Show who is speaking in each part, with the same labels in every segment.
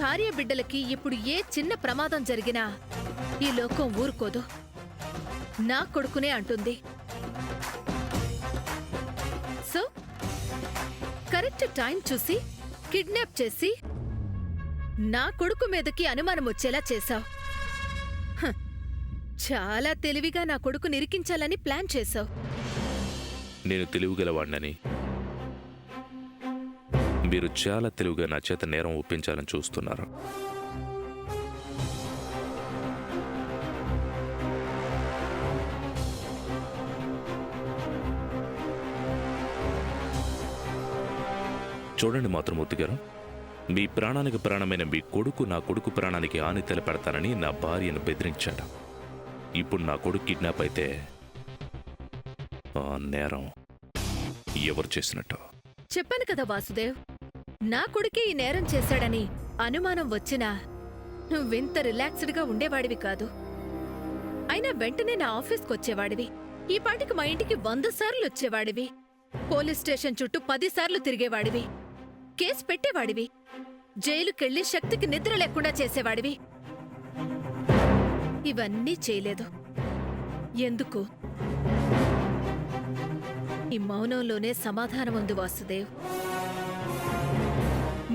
Speaker 1: భార్య బిడ్డలకి ఇప్పుడు ఏ చిన్న ప్రమాదం జరిగినా ఈ లోకం ఊరుకోదు. నా కొడుకునే అంటుంది. సో కరెక్ట్ టైం చూసి కిడ్నాప్ చేసి నా కొడుకు మీదకి అనుమానం వచ్చేలా చేశావు. చాలా తెలివిగా నా కొడుకు నిరికించాలని ప్లాన్ చేశావు.
Speaker 2: నేను తెలివిగలవాణ్ణని, మీరు చాలా తెలివిగా నా చేత నేరం ఒప్పించాలని చూస్తున్నారు. చూడండి మాతృమూర్తి గారు, మీ ప్రాణానికి ప్రాణమైన మీ కొడుకు నా కొడుకు ప్రాణానికి హాని తలపెడతానని నా భార్యను బెదిరించాడు. ఇప్పుడు నా కొడుకు కిడ్నాప్ అయితే ఆ నేరం ఎవరు చేసినట్టు?
Speaker 1: చెప్పాను కదా వాసుదేవ్, నా కొడుకే ఈ నేరం చేశాడని అనుమానం వచ్చినా నువ్వింత రిలాక్స్డ్గా ఉండేవాడివి కాదు. అయినా వెంటనే నా ఆఫీస్కొచ్చేవాడివి. ఈ పాటికి మా ఇంటికి 100 సార్లు వచ్చేవాడివి. పోలీస్ స్టేషన్ చుట్టూ 10 సార్లు తిరిగేవాడివి. కేసు పెట్టేవాడివి. జైలుకెళ్లి శక్తికి నిద్ర లేకుండా చేసేవాడివి. ఇవన్నీ చేయలేదు. ఎందుకు? ఈ మౌనంలోనే సమాధానం ఉంది వాసుదేవ్.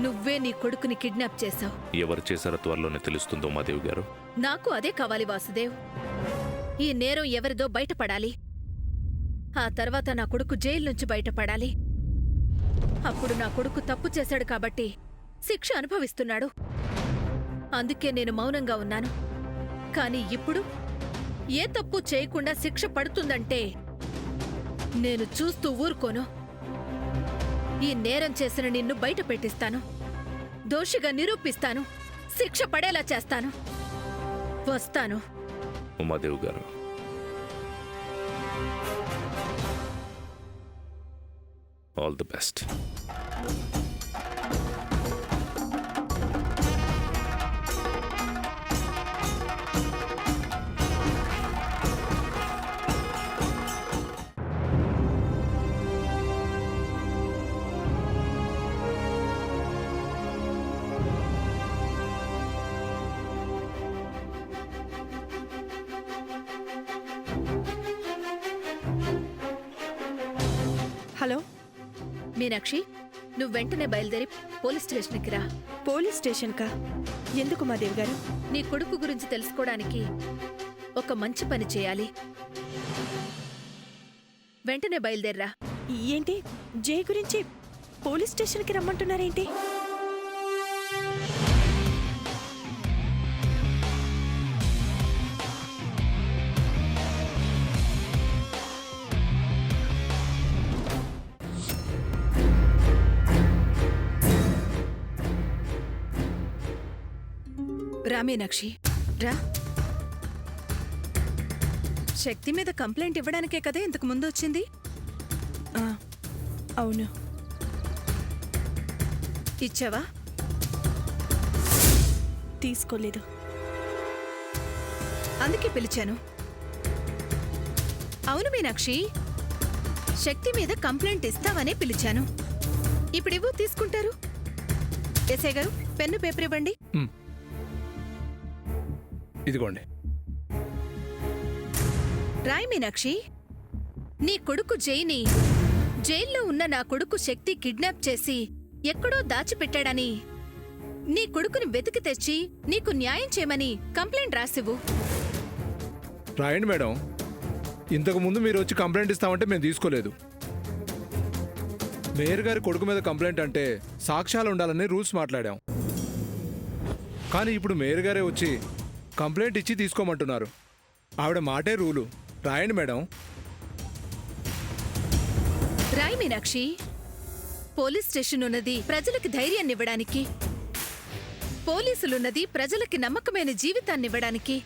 Speaker 1: నువ్వే నీ కొడుకుని కిడ్నాప్ చేశావు.
Speaker 2: ఎవరు చేశారో త్వరలోనే తెలుస్తుందో మాదేవి గారు.
Speaker 1: నాకు అదే కావాలి వాసుదేవ్. ఈ నేరం ఎవరిదో బయటపడాలి. ఆ తర్వాత నా కొడుకు జైలు నుంచి బయటపడాలి. అప్పుడు నా కొడుకు తప్పు చేశాడు కాబట్టి శిక్ష అనుభవిస్తున్నాడు. అందుకే నేను మౌనంగా ఉన్నాను. కాని ఇప్పుడు ఏ తప్పు చేయకుండా శిక్ష పడుతుందంటే నేను చూస్తూ ఊరుకోను. ఈ నేరం చేసిన నిన్ను బయట పెట్టిస్తాను. దోషిగా నిరూపిస్తాను. శిక్ష పడేలా చేస్తాను. వస్తాను.
Speaker 2: ఉమాదేవి గారు, all the best.
Speaker 3: Hello
Speaker 1: Meenakshi, నువ్వు వెంటనే బయలుదేరి పోలీస్ స్టేషన్కి రా.
Speaker 3: పోలీస్ స్టేషన్కా? ఎందుకు మాదేవి గారు?
Speaker 1: నీ కొడుకు గురించి తెలుసుకోవడానికి ఒక మంచి పని చేయాలి. వెంటనే బయలుదేర్రా.
Speaker 3: ఏంటి జై గురించి పోలీస్ స్టేషన్కి రమ్మంటున్నారేంటి?
Speaker 1: రా మీనాక్షి, రా. శక్తి మీద కంప్లైంట్ ఇవ్వడానికే కదా ఇంతకు ముందు వచ్చింది?
Speaker 3: అవును.
Speaker 1: ఇచ్చావా?
Speaker 3: తీసుకోలేదు.
Speaker 1: అందుకే పిలిచాను. అవును మీనాక్షి, శక్తి మీద కంప్లైంట్ ఇస్తావనే పిలిచాను. ఇప్పుడివ్వు, తీసుకుంటారు. ఎస్ఐ గారు, పెన్ను పేపర్ ఇవ్వండి.
Speaker 4: ఇదిగోండి.
Speaker 1: రాయ్ మీనాక్షి, నీ కొడుకు జైని జైల్లో ఉన్న నా కొడుకు శక్తి కిడ్నాప్ చేసి ఎక్కడో దాచిపెట్టాడని నీ కొడుకుని వెతికి తెచ్చి నీకు న్యాయం చేయమని కంప్లైంట్ రాసివ్వు.
Speaker 4: రాయండి మేడం. ఇంతకు ముందు మీరు వచ్చి కంప్లైంట్ ఇస్తామంటే మేము తీసుకోలేదు. మేయర్ గారి కొడుకు మీద కంప్లైంట్ అంటే సాక్ష్యాలు ఉండాలని రూల్స్ మాట్లాడాం. కానీ ఇప్పుడు మేయర్ గారే వచ్చి కంప్లైంట్ ఇచ్చి తీసుకోమంటున్నారు. ఆవిడ మాటే రూలు. రాయండి madam.
Speaker 1: Rai Meenakshi, police station ఉన్నది ప్రజలకి ధైర్యాన్నివ్వడానికి, పోలీసులున్నది ప్రజలకి నమ్మకమైన జీవితాన్నివ్వడానికి.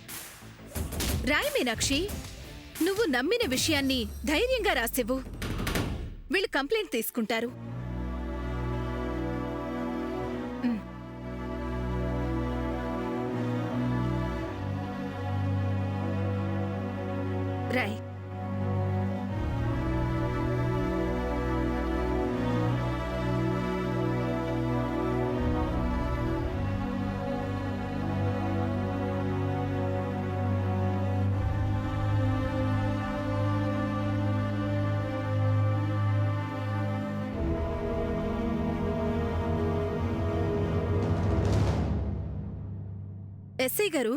Speaker 1: రాయ్ మీనాక్షి, నువ్వు నమ్మిన విషయాన్ని ధైర్యంగా రాసివ్వు. వీళ్ళు కంప్లైంట్ తీసుకుంటారు. రాయ్. ఎస్ఐ గారు,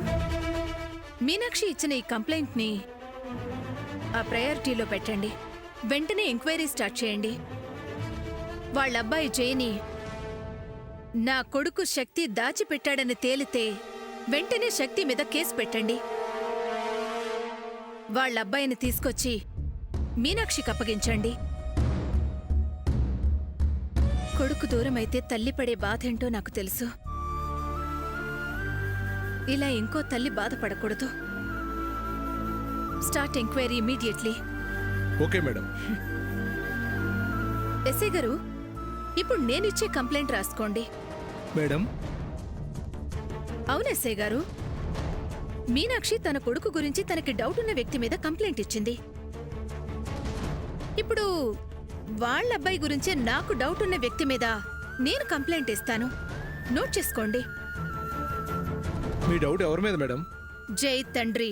Speaker 1: మీనాక్షి ఇచ్చిన ఈ కంప్లైంట్ని ఆ ప్రయారిటీలో పెట్టండి. వెంటనే ఎంక్వైరీ స్టార్ట్ చేయండి. వాళ్ళ అబ్బాయి జైని నా కొడుకు శక్తి దాచిపెట్టాడని తేలితే వెంటనే శక్తి మీద కేసు పెట్టండి. వాళ్ళ అబ్బాయిని తీసుకొచ్చి మీనాక్షికి అప్పగించండి. కొడుకు దూరమైతే తల్లి పడే బాధేంటో నాకు తెలుసు. ఇలా ఇంకో తల్లి బాధపడకూడదు. Start enquiry immediately.
Speaker 4: Okay madam.
Speaker 1: SI గారు, ఇప్పుడు నేనిచ్చే కంప్లైంట్ రాసుకోండి.
Speaker 4: మేడం,
Speaker 1: అవును ఎస్ఐ గారు, మీనాక్షి తన కొడుకు గురించి తనకి డౌట్ ఉన్న వ్యక్తి మీద కంప్లైంట్ ఇచ్చింది. ఇప్పుడు వాళ్ళ అబ్బాయి గురించే నాకు డౌట్ ఉన్న వ్యక్తి మీద నేను కంప్లైంట్ ఇస్తాను. నోట్ చేసుకోండి.
Speaker 4: మీ డౌట్ ఎవరి మీద మేడం?
Speaker 1: జై తండ్రి,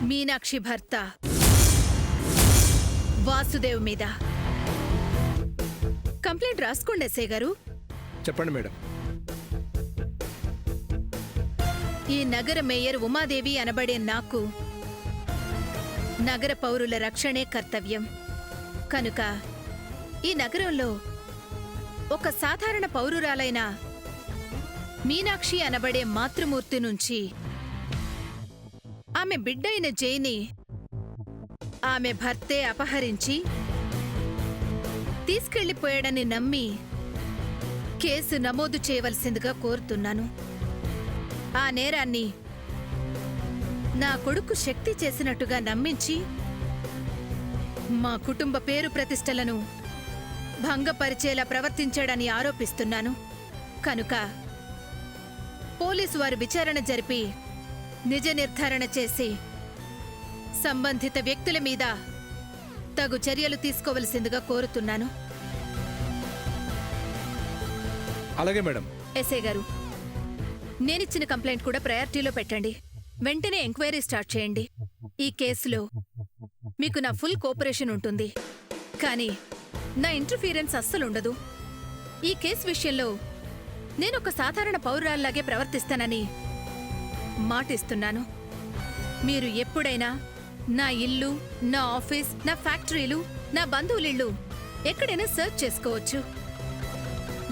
Speaker 1: మీనాక్షి భర్త వాసుదేవ్ మీద కంప్లైంట్ రాసుకోండి ఎస్ఐ గారు.
Speaker 4: చెప్పండి మేడం.
Speaker 1: ఈ నగర మేయర్ ఉమాదేవి అనబడే నాకు నగర పౌరుల రక్షణే కర్తవ్యం. కనుక ఈ నగరంలో ఒక సాధారణ పౌరురాలైన మీనాక్షి అనబడే మాతృమూర్తి నుంచి ఆమె బిడ్డైన జైని ఆమె భర్తే అపహరించి తీసుకెళ్లిపోయాడని నమ్మి కేసు నమోదు చేయవలసిందిగా కోరుతున్నాను. ఆ నేరాన్ని నా కొడుకు శక్తి చేసినట్టుగా నమ్మించి మా కుటుంబ పేరు ప్రతిష్టలను భంగపరిచేలా ప్రవర్తించాడని ఆరోపిస్తున్నాను. కనుక పోలీసు వారు విచారణ జరిపి నిజ నిర్ధారణ చేసి సంబంధిత వ్యక్తుల మీద తగు చర్యలు తీసుకోవలసిందిగా కోరుతున్నాను.
Speaker 4: అలాగే మేడం.
Speaker 1: ఎస్ఐ గారు, నేనిచ్చిన కంప్లైంట్ కూడా ప్రయారిటీలో పెట్టండి. వెంటనే ఎంక్వైరీ స్టార్ట్ చేయండి. ఈ కేసులో మీకు నా ఫుల్ కోఆపరేషన్ ఉంటుంది, కానీ నా ఇంటర్ఫీరెన్స్ అస్సలుండదు. ఈ కేసు విషయంలో నేనొక సాధారణ పౌరురాల్లాగే ప్రవర్తిస్తానని మాటిస్తున్నాను. మీరు ఎప్పుడైనా నా ఇల్లు, నా ఆఫీస్, నా ఫ్యాక్టరీలు, నా బంధువులిళ్ళు ఎక్కడైనా సర్చ్ చేసుకోవచ్చు.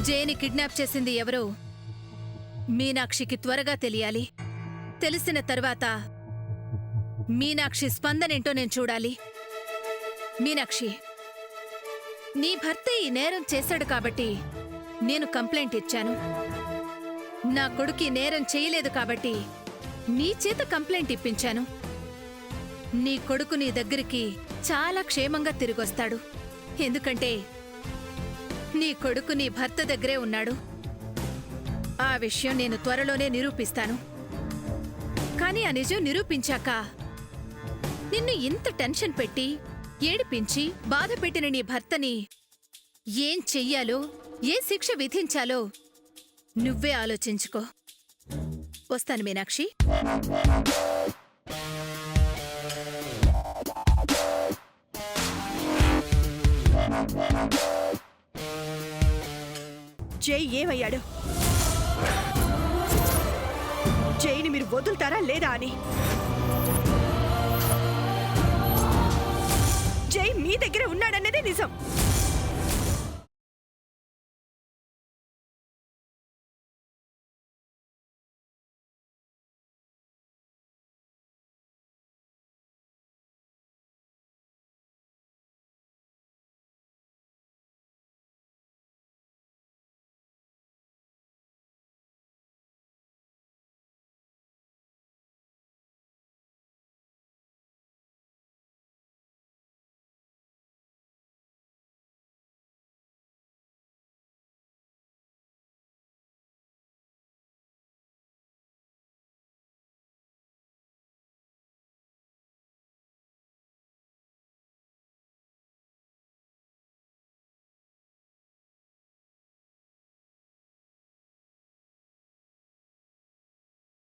Speaker 1: జేని కిడ్నాప్ చేసింది ఎవరో మీనాక్షికి త్వరగా తెలియాలి. తెలిసిన తర్వాత మీనాక్షి స్పందనేంటో నేను చూడాలి. మీనాక్షి, నీ భర్త ఈ నేరం చేశాడు కాబట్టి నేను కంప్లైంట్ ఇచ్చాను. నా కొడుకు ఈ నేరం చేయలేదు కాబట్టి నీ చేత కంప్లైంట్ ఇప్పించాను. నీ కొడుకు నీ దగ్గరికి చాలా క్షేమంగా తిరిగొస్తాడు. ఎందుకంటే నీ కొడుకు నీ భర్త దగ్గరే ఉన్నాడు. ఆ విషయం నేను త్వరలోనే నిరూపిస్తాను. కానీ ఆ నిజం నిరూపించాక నిన్ను ఇంత టెన్షన్ పెట్టి ఏడిపించి బాధ పెట్టిన నీ భర్తని ఏం చెయ్యాలో, ఏ శిక్ష విధించాలో నువ్వే ఆలోచించుకో. వస్తాను మీనాక్షి.
Speaker 3: జై ఏమయ్యాడు? జైని మీరు వదులుతారా లేదా అని. జై మీ దగ్గర ఉన్నాడన్నదే నిజం.